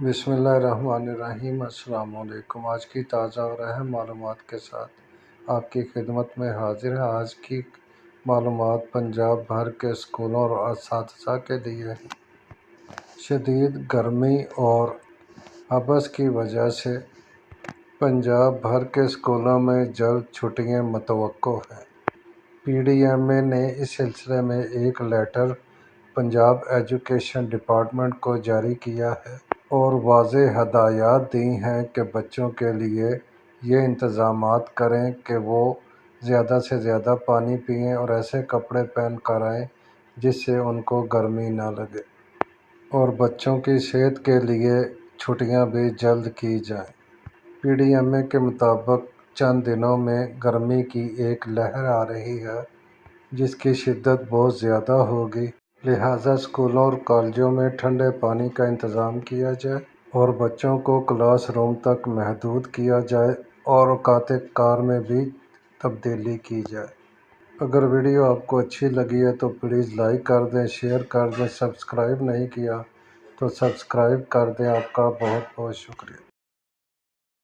بسم اللہ الرحمن الرحیم۔ السلام علیکم۔ آج کی تازہ اور اہم معلومات کے ساتھ آپ کی خدمت میں حاضر ہے۔ آج کی معلومات پنجاب بھر کے اسکولوں اور اساتذہ کے لیے ہیں۔ شدید گرمی اور عبث کی وجہ سے پنجاب بھر کے اسکولوں میں جلد چھٹیاں متوقع ہیں۔ پی ڈی ایم اے نے اس سلسلے میں ایک لیٹر پنجاب ایجوکیشن ڈپارٹمنٹ کو جاری کیا ہے اور واضح ہدایات دی ہیں کہ بچوں کے لیے یہ انتظامات کریں کہ وہ زیادہ سے زیادہ پانی پئیں اور ایسے کپڑے پہن کر آئیں جس سے ان کو گرمی نہ لگے، اور بچوں کی صحت کے لیے چھٹیاں بھی جلد کی جائیں۔ پی ڈی ایم اے کے مطابق چند دنوں میں گرمی کی ایک لہر آ رہی ہے جس کی شدت بہت زیادہ ہوگی، لہٰذا اسکولوں اور کالجوں میں ٹھنڈے پانی کا انتظام کیا جائے اور بچوں کو کلاس روم تک محدود کیا جائے اور اوقات کار میں بھی تبدیلی کی جائے۔ اگر ویڈیو آپ کو اچھی لگی ہے تو پلیز لائک کر دیں، شیئر کر دیں۔ سبسکرائب نہیں کیا تو سبسکرائب کر دیں۔ آپ کا بہت بہت شکریہ۔